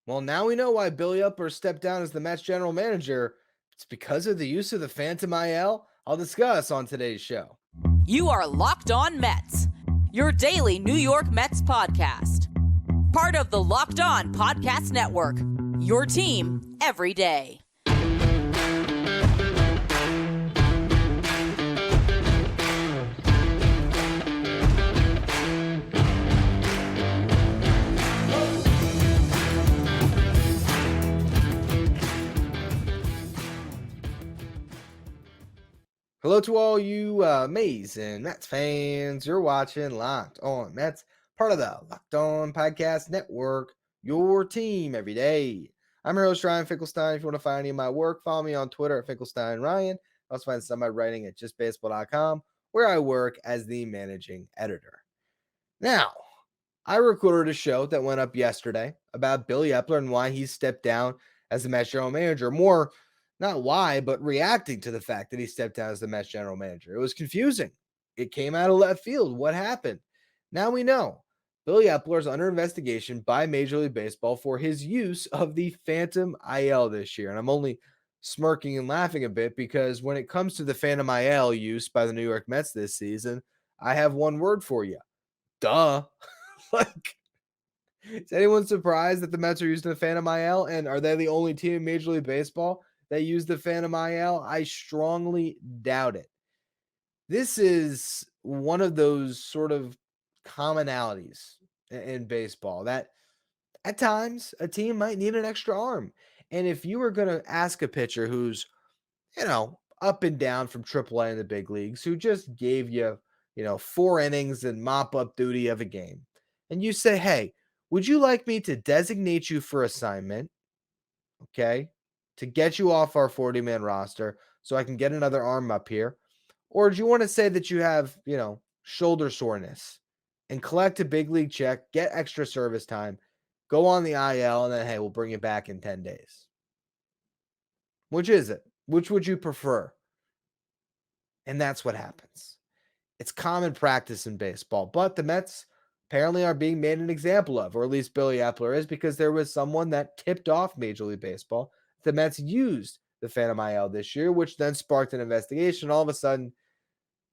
Well, now we know why Billy Eppler stepped down as the Mets general manager. It's because of the use of the Phantom IL. I'll discuss on today's show. You are Locked On Mets, your daily New York Mets podcast. Part of the Locked On Podcast Network, your team every day. Hello to all you amazing Mets fans. You're watching Locked On Mets, part of the Locked On Podcast Network, your team every day. I'm your host, Ryan Finkelstein. If you want to find any of my work, follow me on Twitter at FinkelsteinRyan. Also find some of my writing at justbaseball.com, where I work as the managing editor. Now, I recorded a show that went up yesterday about Billy Eppler and why he stepped down as the Mets general manager. More, not why, but reacting to the fact that he stepped down as the Mets general manager. It was confusing. It came out of left field. What happened? Now we know. Billy Eppler is under investigation by Major League Baseball for his use of the Phantom IL this year. And I'm only smirking and laughing a bit because when it comes to the Phantom IL use by the New York Mets this season, I have one word for you. Duh. Like, is anyone surprised that the Mets are using the Phantom IL? And are they the only team in Major League Baseball that use the Phantom IL? I strongly doubt it. This is one of those sort of commonalities in baseball that at times a team might need an extra arm. And if you were going to ask a pitcher who's, up and down from AAA in the big leagues, who just gave you, 4 innings and mop up duty of a game, and you say, hey, would you like me to designate you for assignment, okay, to get you off our 40-man roster so I can get another arm up here? Or do you want to say that you have, shoulder soreness and collect a big league check, get extra service time, go on the IL, and then, hey, we'll bring you back in 10 days? Which is it? Which would you prefer? And that's what happens. It's common practice in baseball, but the Mets apparently are being made an example of, or at least Billy Eppler is, because there was someone that tipped off Major League Baseball. The Mets used the Phantom IL this year, which then sparked an investigation. All of a sudden,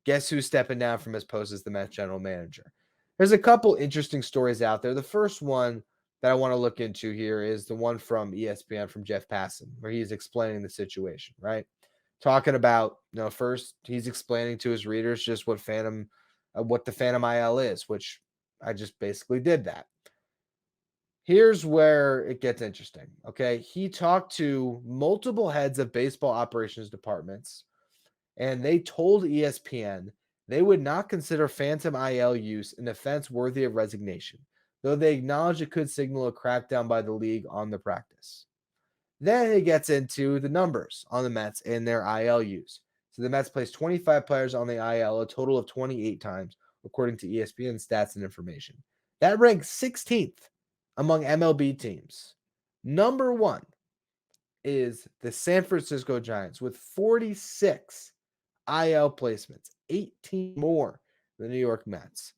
guess who's stepping down from his post as the Mets general manager? There's a couple interesting stories out there. The first one that I want to look into here is the one from ESPN from Jeff Passan, where he's explaining the situation, right? Talking about, first he's explaining to his readers just what the Phantom IL is, which I just basically did that. Here's where it gets interesting. Okay. He talked to multiple heads of baseball operations departments, and they told ESPN they would not consider Phantom IL use an offense worthy of resignation, though they acknowledge it could signal a crackdown by the league on the practice. Then it gets into the numbers on the Mets and their IL use. So the Mets placed 25 players on the IL, a total of 28 times, according to ESPN stats and information. That ranks 16th among MLB teams. Number one is the San Francisco Giants with 46 IL placements, 18 more than the New York Mets.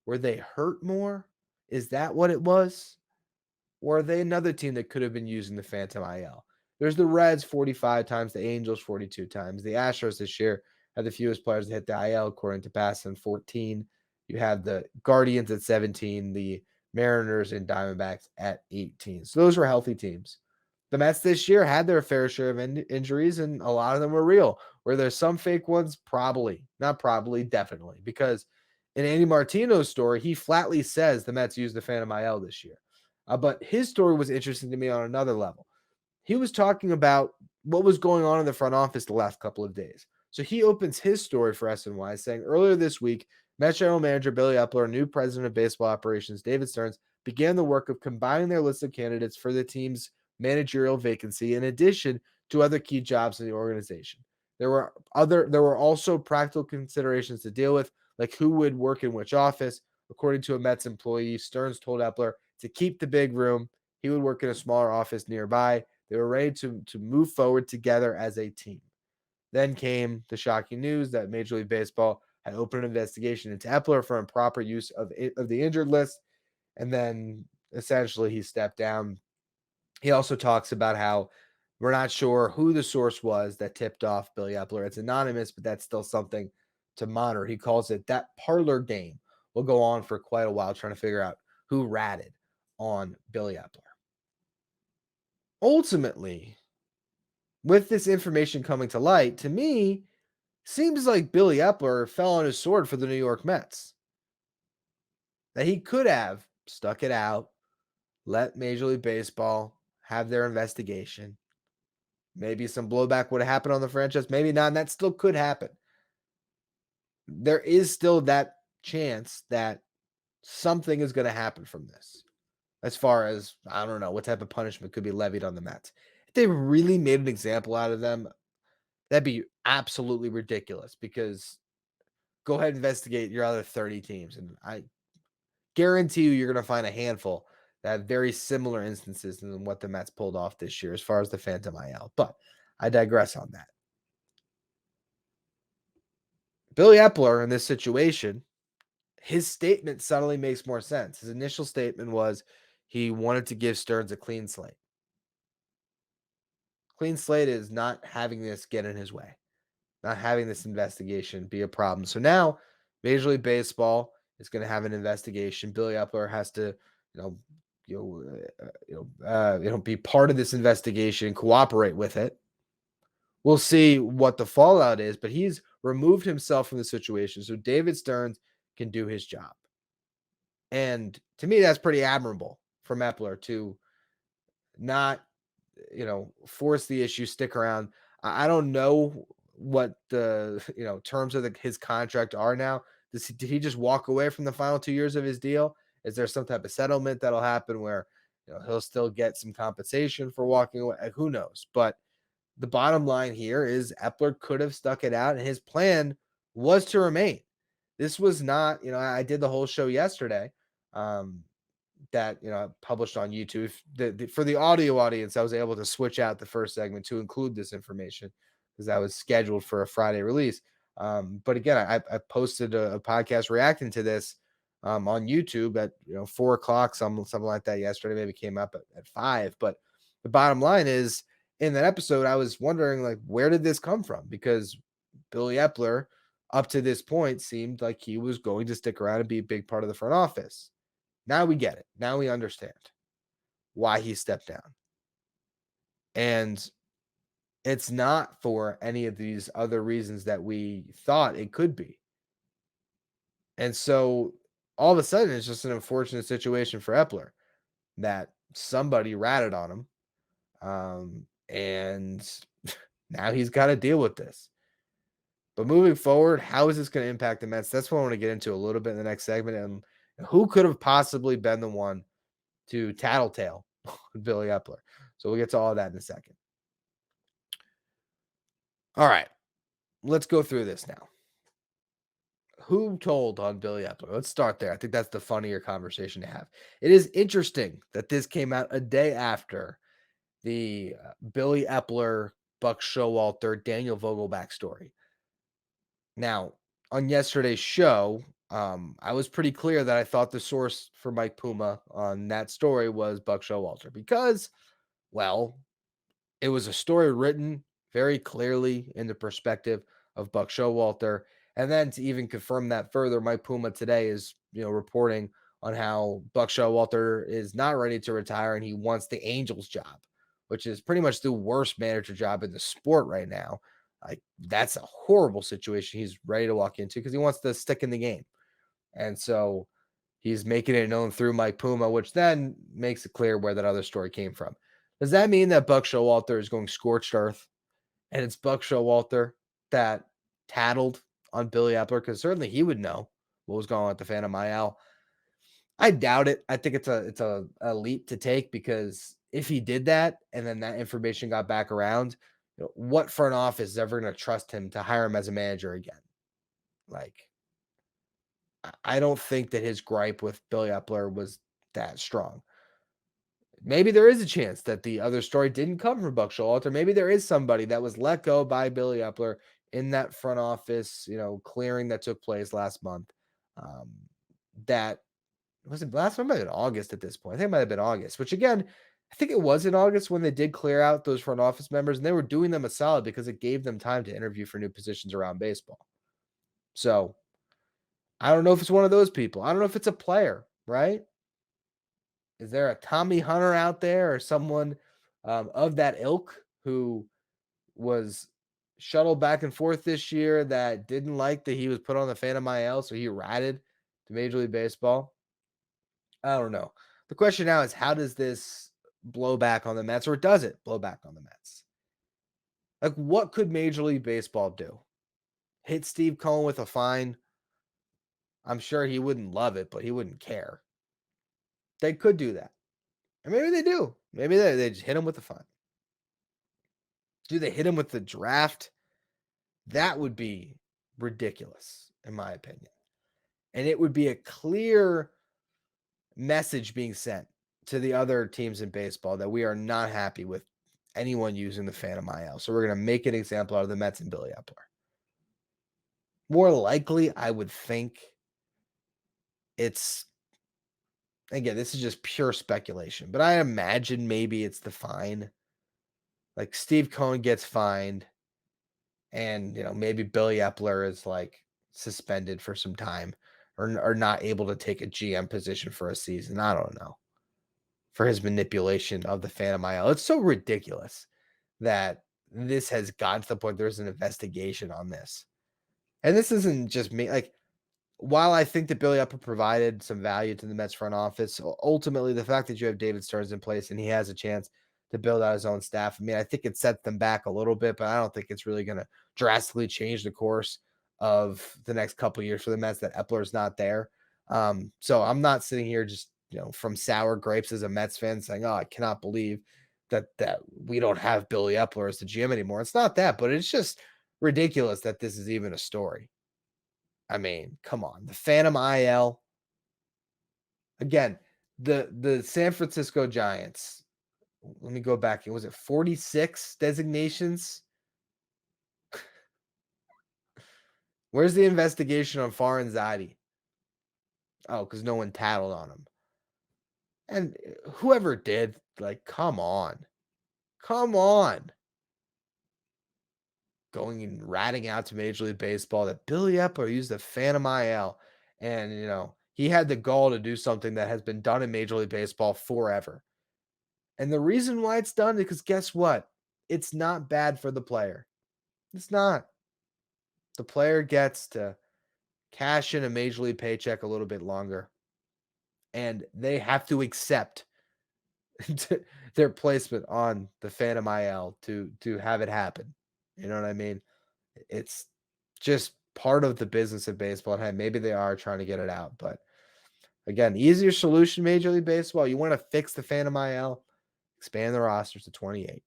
Were they hurt more? Is that what it was? Or are they another team that could have been using the Phantom IL? There's the Reds 45 times, the Angels 42 times. The Astros this year had the fewest players that hit the IL, according to Passan, 14. You have the Guardians at 17, the Mariners and Diamondbacks at 18. So those were healthy teams. The Mets this year had their fair share of injuries, and a lot of them were real. Where there's some fake ones, probably. Not probably, definitely. Because in Andy Martino's story, he flatly says the Mets used the Phantom IL this year. But his story was interesting to me on another level. He was talking about what was going on in the front office the last couple of days. So he opens his story for SNY saying, earlier this week, Mets general manager Billy Eppler and new president of baseball operations David Stearns began the work of combining their list of candidates for the team's managerial vacancy in addition to other key jobs in the organization. There were also practical considerations to deal with, like who would work in which office. According to a Mets employee, Stearns told Eppler to keep the big room. He would work in a smaller office nearby. They were ready to move forward together as a team. Then came the shocking news that Major League Baseball had opened an investigation into Eppler for improper use of the injured list. And then essentially he stepped down He also talks about how we're not sure who the source was that tipped off Billy Eppler. It's anonymous, but that's still something to monitor. He calls it that parlor game will go on for quite a while trying to figure out who ratted on Billy Eppler. Ultimately, with this information coming to light, to me, seems like Billy Eppler fell on his sword for the New York Mets. That he could have stuck it out, let Major League Baseball have their investigation. Maybe some blowback would have happened on the franchise, maybe not, and that still could happen. There is still that chance that something is going to happen from this. As far as, I don't know, what type of punishment could be levied on the Mets. If they really made an example out of them, that'd be absolutely ridiculous because go ahead and investigate your other 30 teams. And I guarantee you're going to find a handful that have very similar instances than what the Mets pulled off this year as far as the Phantom IL. But I digress on that. Billy Eppler in this situation, his statement suddenly makes more sense. His initial statement was he wanted to give Stearns a clean slate. Clean slate is not having this get in his way, not having this investigation be a problem. So now Major League Baseball is going to have an investigation. Billy Eppler has to, be part of this investigation, cooperate with it. We'll see what the fallout is, but he's removed himself from the situation so David Stearns can do his job. And to me, that's pretty admirable from Eppler to not, force the issue, stick around. I don't know what the, terms of his contract are now. Did he just walk away from the final 2 years of his deal? Is there some type of settlement that'll happen where, he'll still get some compensation for walking away? Who knows? But the bottom line here is Eppler could have stuck it out, and his plan was to remain. This was not, I did the whole show yesterday that, I published on YouTube. For the audio audience, I was able to switch out the first segment to include this information because that was scheduled for a Friday release. But again, I posted a podcast reacting to this on YouTube at 4:00, something like that yesterday. Maybe came up at 5. But the bottom line is, in that episode, I was wondering, like, where did this come from? Because Billy Eppler, up to this point, seemed like he was going to stick around and be a big part of the front office. Now we get it. Now we understand why he stepped down. And it's not for any of these other reasons that we thought it could be. And so all of a sudden, it's just an unfortunate situation for Eppler that somebody ratted on him. And now he's got to deal with this. But moving forward, how is this going to impact the Mets? That's what I want to get into a little bit in the next segment. And who could have possibly been the one to tattletale Billy Eppler? So we'll get to all of that in a second. All right, let's go through this now. Who told on Billy Eppler? Let's start there. I think that's the funnier conversation to have. It is interesting that this came out a day after the Billy Eppler, Buck Showalter, Daniel Vogelbach story. Now, on yesterday's show, I was pretty clear that I thought the source for Mike Puma on that story was Buck Showalter because, well, it was a story written very clearly in the perspective of Buck Showalter. And then to even confirm that further, Mike Puma today is, reporting on how Buck Showalter is not ready to retire and he wants the Angels job, which is pretty much the worst manager job in the sport right now. Like, that's a horrible situation he's ready to walk into because he wants to stick in the game. And so he's making it known through Mike Puma, which then makes it clear where that other story came from. Does that mean that Buck Showalter is going scorched earth and it's Buck Showalter that tattled on Billy Eppler? Because certainly he would know what was going on with the Phantom IL. I doubt it. I think it's a leap to take because if he did that and then that information got back around, what front office is ever going to trust him to hire him as a manager again? Like, I don't think that his gripe with Billy Eppler was that strong. Maybe there is a chance that the other story didn't come from Buck Showalter. Maybe there is somebody that was let go by Billy Eppler in that front office, clearing that took place last month. That was it last month, in August at this point. I think it might have been August, which again, I think it was in August when they did clear out those front office members, and they were doing them a solid because it gave them time to interview for new positions around baseball. So I don't know if it's one of those people. I don't know if it's a player, right? Is there a Tommy Hunter out there or someone of that ilk who was shuttled back and forth this year that didn't like that he was put on the Phantom IL, so he ratted to Major League Baseball? I don't know. The question now is how does this blow back on the Mets, or does it blow back on the Mets? Like, what could Major League Baseball do? Hit Steve Cohen with a fine? I'm sure he wouldn't love it, but he wouldn't care. They could do that. And maybe they do. Maybe they just hit him with a fine. Do they hit him with the draft? That would be ridiculous, in my opinion. And it would be a clear message being sent to the other teams in baseball that we are not happy with anyone using the Phantom IL. So we're going to make an example out of the Mets and Billy Eppler. More likely, I would think it's, again, this is just pure speculation, but I imagine maybe it's the fine. Like Steve Cohen gets fined, and maybe Billy Eppler is like suspended for some time, or not able to take a GM position for a season. I don't know. For his manipulation of the Phantom IL. It's so ridiculous that this has gotten to the point there's an investigation on this. And this isn't just me. Like, while I think that Billy Eppler provided some value to the Mets front office, ultimately the fact that you have David Stearns in place and he has a chance to build out his own staff, I mean, I think it sets them back a little bit, but I don't think it's really going to drastically change the course of the next couple of years for the Mets that Epler's not there. So I'm not sitting here just from sour grapes as a Mets fan saying, "Oh, I cannot believe that we don't have Billy Eppler as the GM anymore." It's not that, but it's just ridiculous that this is even a story. I mean, come on. The Phantom IL. Again, the San Francisco Giants. Let me go back. Was it 46 designations? Where's the investigation on Farr and Zaidi? Oh, because no one tattled on him. And whoever did, like, come on. Come on. Going and ratting out to Major League Baseball that Billy Eppler used the Phantom IL. And, he had the gall to do something that has been done in Major League Baseball forever. And the reason why it's done is because guess what? It's not bad for the player. It's not. The player gets to cash in a Major League paycheck a little bit longer. And they have to accept their placement on the Phantom IL to have it happen. You know what I mean? It's just part of the business of baseball. And hey, maybe they are trying to get it out. But again, easier solution, Major League Baseball. You want to fix the Phantom IL? Expand the rosters to 28.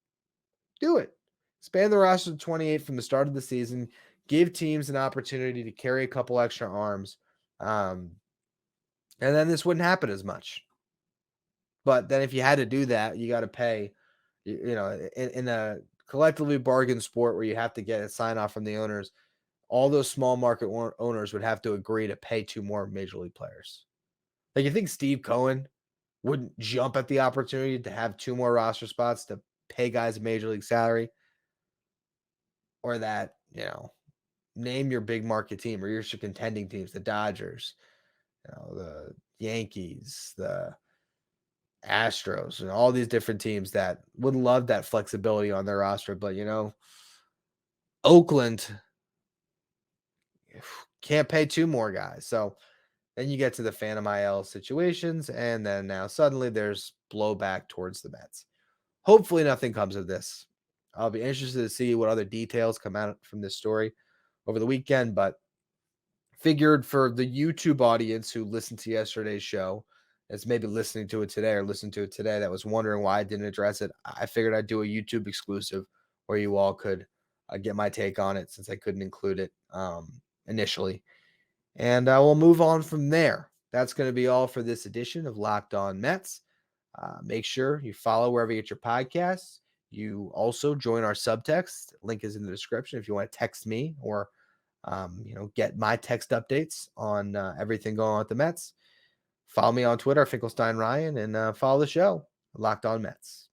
Do it. Expand the roster to 28 from the start of the season. Give teams an opportunity to carry a couple extra arms. And then this wouldn't happen as much. But then if you had to do that, you got to pay, in a collectively bargain sport where you have to get a sign off from the owners, all those small market owners would have to agree to pay 2 more Major League players. Like, you think Steve Cohen wouldn't jump at the opportunity to have 2 more roster spots to pay guys a Major League salary? Or that, name your big market team or your contending teams, the Dodgers, the Yankees, the Astros, and all these different teams that would love that flexibility on their roster. But, Oakland can't pay 2 more guys. So then you get to the Phantom IL situations, and then now suddenly there's blowback towards the Mets. Hopefully nothing comes of this. I'll be interested to see what other details come out from this story over the weekend, but figured for the YouTube audience who listened to yesterday's show, that's maybe listening to it today or listened to it today, that was wondering why I didn't address it, I figured I'd do a YouTube exclusive where you all could get my take on it since I couldn't include it initially. And we'll move on from there. That's going to be all for this edition of Locked On Mets. Make sure you follow wherever you get your podcasts. You also join our subtext. Link is in the description if you want to text me or get my text updates on everything going on with the Mets. Follow me on Twitter, Finkelstein Ryan, and follow the show. Locked On Mets.